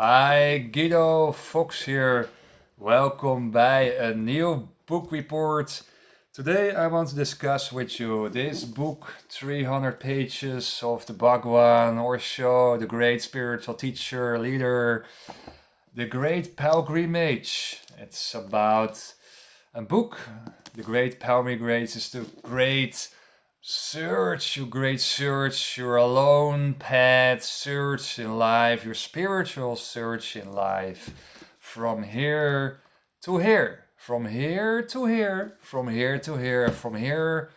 Hi, Guido Fox here. Welcome bij een nieuw book report. Today I want to discuss with you this book, 300 pages of the Bhagwan, Osho, the great spiritual teacher, leader, the great pilgrimage. It's about a book. The great pilgrimage is the great search, your alone path, search in life, your spiritual search in life. From here to here, from here to here, from here to here, from here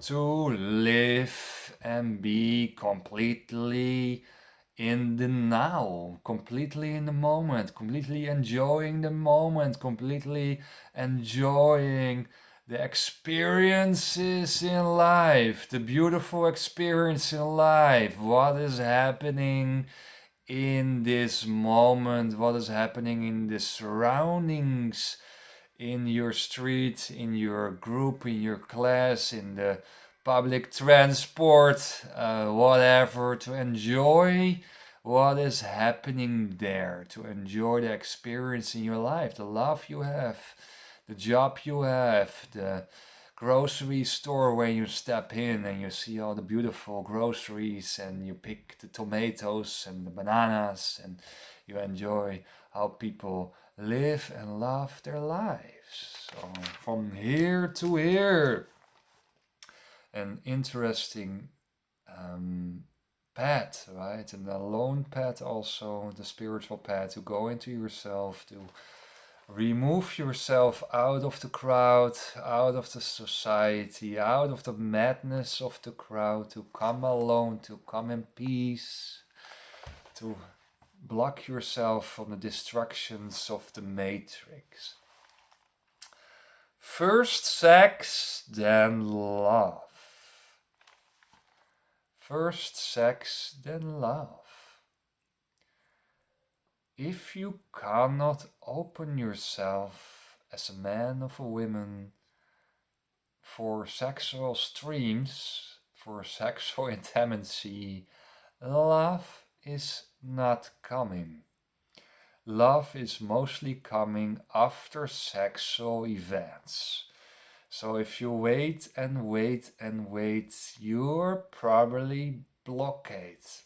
to live and be completely in the now, completely in the moment, completely enjoying the moment, completely enjoying the experiences in life, the beautiful experience in life, what is happening in this moment, what is happening in the surroundings, in your street, in your group, in your class, in the public transport, whatever, to enjoy what is happening there, to enjoy the experience in your life, the love you have, the job you have, the grocery store where you step in and you see all the beautiful groceries and you pick the tomatoes and the bananas and you enjoy how people live and love their lives. So from here to here, an interesting path, right? An alone path, also the spiritual path, to go into yourself, to remove yourself out of the crowd, out of the society, out of the madness of the crowd, to come alone, to come in peace, to block yourself from the distractions of the matrix. First sex, then love. First sex, then love. If you cannot open yourself as a man or a woman for sexual streams, for sexual intimacy, love is not coming. Love is mostly coming after sexual events. So if you wait and wait and wait, you're probably blocked.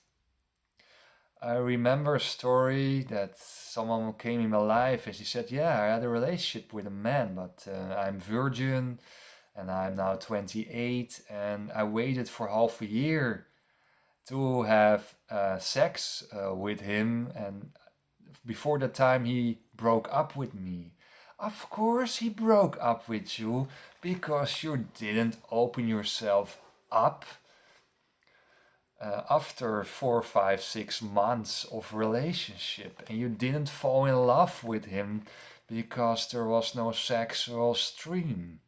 I remember a story that someone came in my life and she said, yeah, I had a relationship with a man, but I'm virgin and I'm now 28 and I waited for half a year to have sex with him, and before the time he broke up with me. Of course he broke up with you because you didn't open yourself up after 4, 5, 6 months of relationship, and you didn't fall in love with him because there was no sexual stream.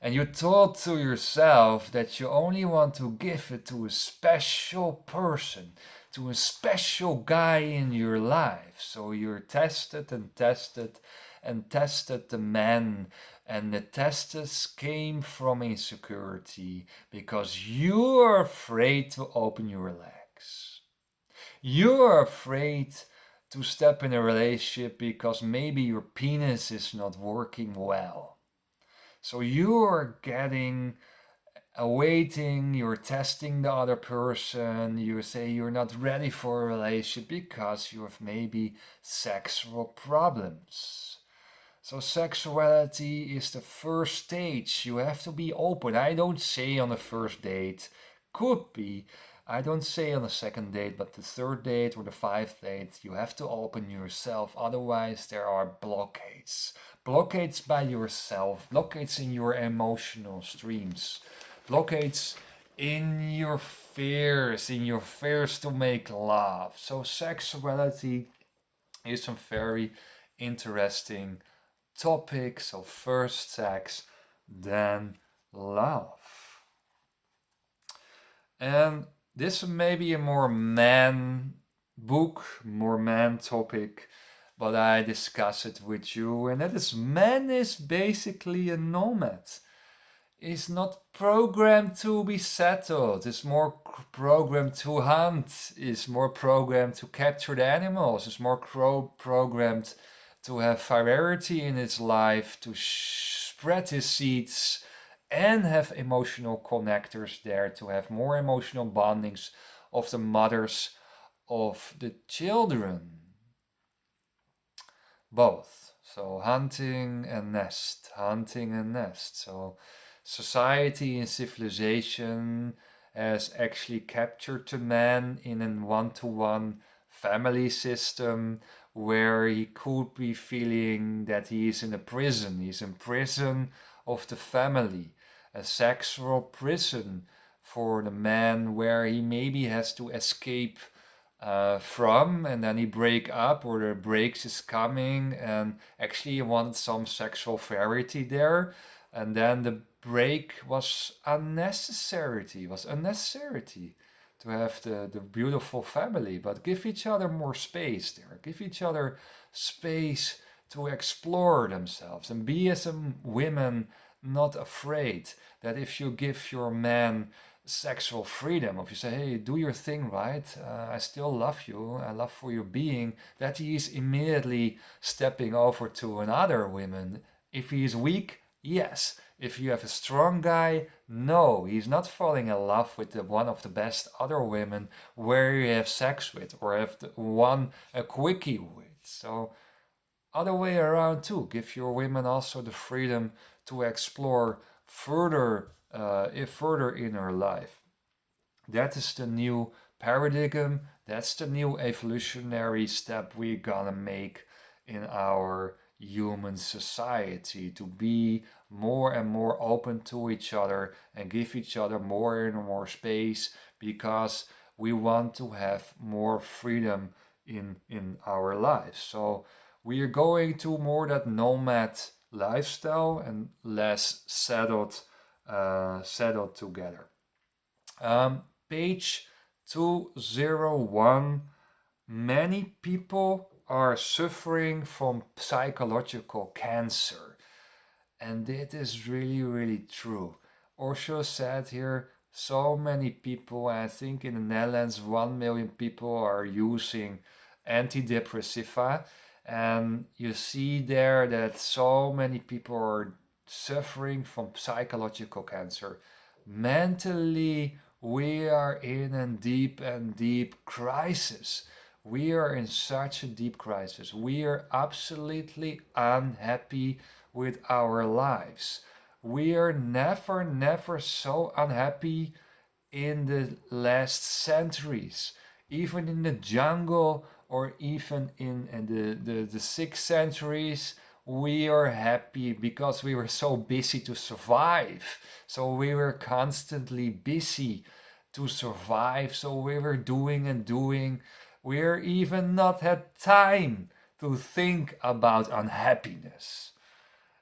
And you thought to yourself that you only want to give it to a special person, to a special guy in your life. So you tested and tested and tested the man, and the tests came from insecurity because you are afraid to open your legs. You are afraid to step in a relationship because maybe your penis is not working well. So you're awaiting, you're testing the other person, you say you're not ready for a relationship because you have maybe sexual problems. So sexuality is the first stage. You have to be open. I don't say on the first date, could be. I don't say on the second date, but the third date or the fifth date, you have to open yourself. Otherwise, there are blockades. Blockades by yourself, blockades in your emotional streams, blockades in your fears to make love. So sexuality is a very interesting topic. So first sex, then love. And this may be a more man book, more man topic, but I discuss it with you. And that is, man is basically a nomad. is not programmed to be settled. It's more programmed to hunt. Is more programmed to capture the animals. It's more programmed to have variety in its life, to spread his seeds, and have emotional connectors there, to have more emotional bondings of the mothers of the children. Both. So hunting and nest, hunting and nest. So society and civilization has actually captured the man in a one-to-one family system where he could be feeling that he is in a prison. He's in prison of the family, a sexual prison for the man where he maybe has to escape from, and then he break up, or the breaks is coming, and actually he wanted some sexual variety there, and then the break was unnecessary to have the beautiful family, but give each other more space there, give each other space to explore themselves, and be as a women not afraid that if you give your man sexual freedom, if you say, hey, do your thing, right, I still love you, I love for your being, that he is immediately stepping over to another woman. If he is weak, yes. If you have a strong guy, no, he's not falling in love with the one of the best other women where you have sex with, or have the one a quickie with. So other way around too, give your women also the freedom to explore further, further in her life. That is the new paradigm. That's the new evolutionary step we're gonna make in our human society, to be more and more open to each other and give each other more and more space, because we want to have more freedom in our lives. So we are going to more that nomad lifestyle and less settled together. Page 201. Many people are suffering from psychological cancer, and it is really, really true. Osho said here, so many people, I think in the Netherlands 1 million people are using antidepressiva, and you see there that so many people are suffering from psychological cancer. Mentally, we are in a deep and deep crisis. We are in such a deep crisis. We are absolutely unhappy with our lives. We are never so unhappy in the last centuries. Even in the jungle, or even in the 6th centuries, we are happy because we were so busy to survive. So we were constantly busy to survive. So we were doing and doing. We're even not had time to think about unhappiness.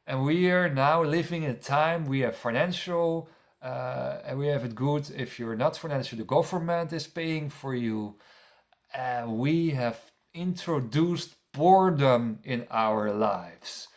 And we are now living in a time we have financial, and we have it good. If you're not financial, the government is paying for you. We have introduced boredom in our lives.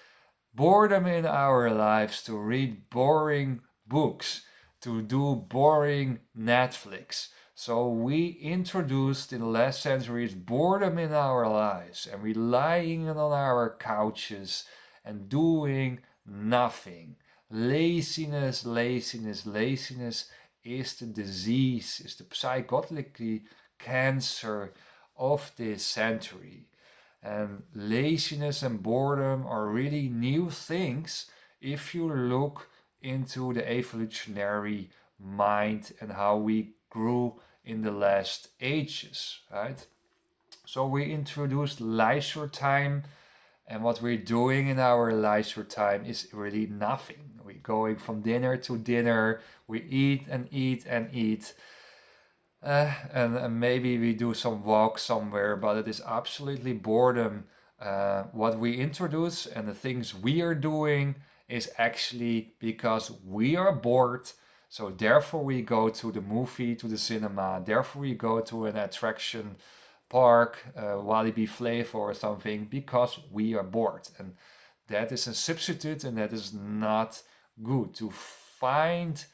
Boredom in our lives, to read boring books, to do boring Netflix. So we introduced in the last centuries boredom in our lives, and we lying on our couches and doing nothing. Laziness, laziness, laziness is the disease, is the psychotically cancer of this century. And laziness and boredom are really new things if you look into the evolutionary mind and how we grew in the last ages, right? So we introduced leisure time, and what we're doing in our leisure time is really nothing. We're going from dinner to dinner, we eat and eat and eat. And maybe we do some walk somewhere, but it is absolutely boredom. What we introduce and the things we are doing is actually because we are bored. So therefore we go to the movie, to the cinema. Therefore we go to an attraction park, Walibi Flavor or something, because we are bored. And that is a substitute, and that is not good. To find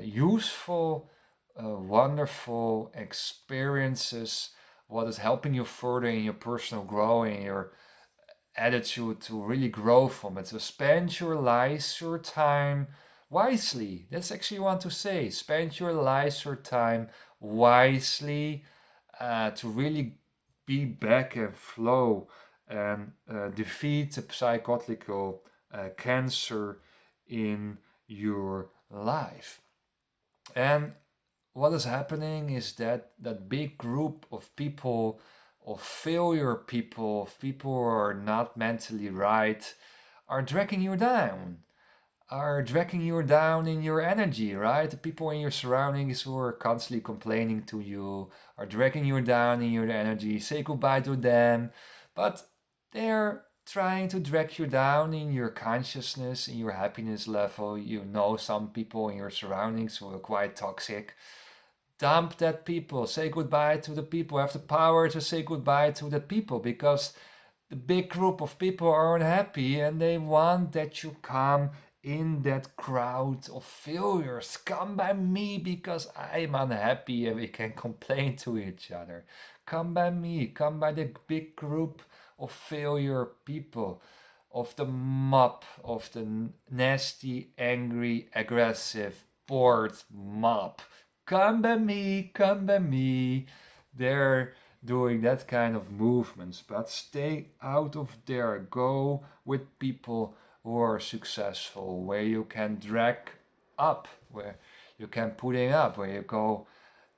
useful, wonderful experiences, what is helping you further in your personal growth, in your attitude to really grow from it. So spend your leisure time wisely. That's actually what I want to say. Spend your leisure time wisely to really be back and flow and defeat the psychological cancer in your life. And what is happening is that that big group of people, of failure people, of people who are not mentally right, are dragging you down. Are dragging you down in your energy, right? The people in your surroundings who are constantly complaining to you are dragging you down in your energy. Say goodbye to them. But they're trying to drag you down in your consciousness, in your happiness level. You know some people in your surroundings who are quite toxic. Dump that people. Say goodbye to the people. Have the power to say goodbye to the people, because the big group of people are unhappy and they want that you come in that crowd of failures. Come by me because I'm unhappy and we can complain to each other. Come by me. Come by the big group of failure people, of the mob, of the nasty, angry, aggressive, bored mob. Come by me, come by me. They're doing that kind of movements, but stay out of there. Go with people who are successful, where you can drag up, where you can put it up, where you go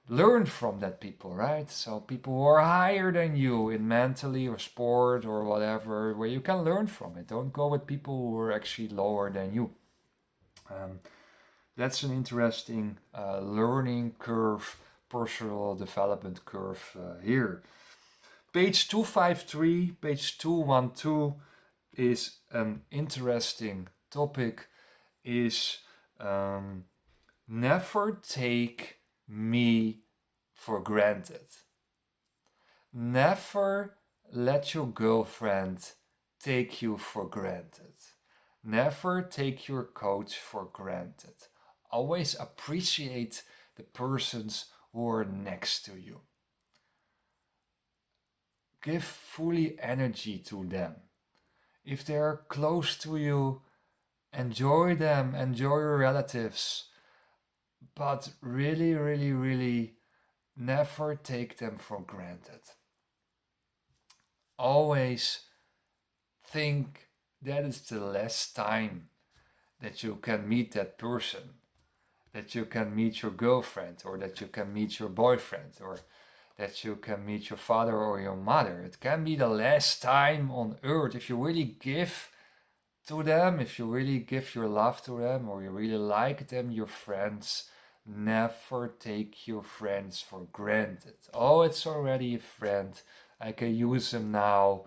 learn from that people, right? So people who are higher than you in mentally or sport or whatever, where you can learn from it. Don't go with people who are actually lower than you. That's an interesting learning curve, personal development curve here. Page 253, page 212 is an interesting topic, is never take me for granted. Never let your girlfriend take you for granted. Never take your coach for granted. Always appreciate the persons who are next to you. Give fully energy to them. If they are close to you, enjoy them, enjoy your relatives. But really, really, really never take them for granted. Always think that is the last time that you can meet that person, that you can meet your girlfriend, or that you can meet your boyfriend, or that you can meet your father or your mother. It can be the last time on earth. If you really give to them, if you really give your love to them, or you really like them, your friends, never take your friends for granted. Oh, it's already a friend. I can use him now,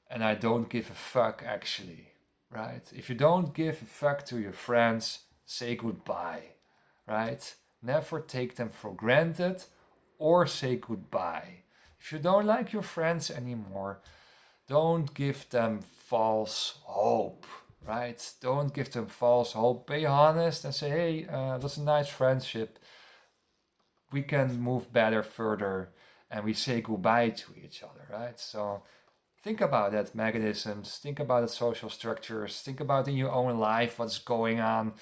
and I don't give a fuck actually, right? If you don't give a fuck to your friends, say goodbye, right? Never take them for granted or say goodbye. If you don't like your friends anymore, don't give them false hope, right? Don't give them false hope. Be honest and say, hey, it was a nice friendship. We can move better further, and we say goodbye to each other, right? So think about that mechanisms, think about the social structures, think about in your own life what's going on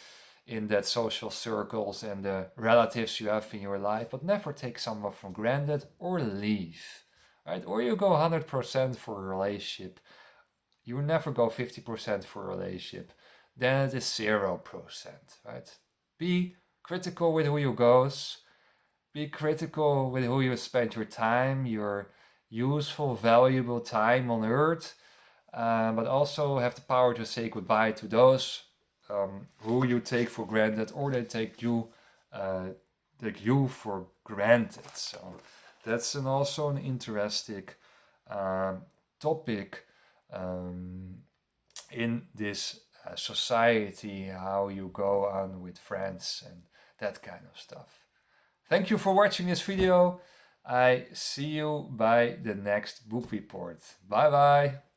in that social circles and the relatives you have in your life, but never take someone for granted or leave, right? Or you go 100% for a relationship. You will never go 50% for a relationship. Then it is 0%, right? Be critical with who you goes. Be critical with who you spend your time, your useful, valuable time on earth, but also have the power to say goodbye to those who you take for granted, or they take you for granted. So that's also an interesting topic in this society, how you go on with friends and that kind of stuff. Thank you for watching this video. I see you by the next book report. Bye bye.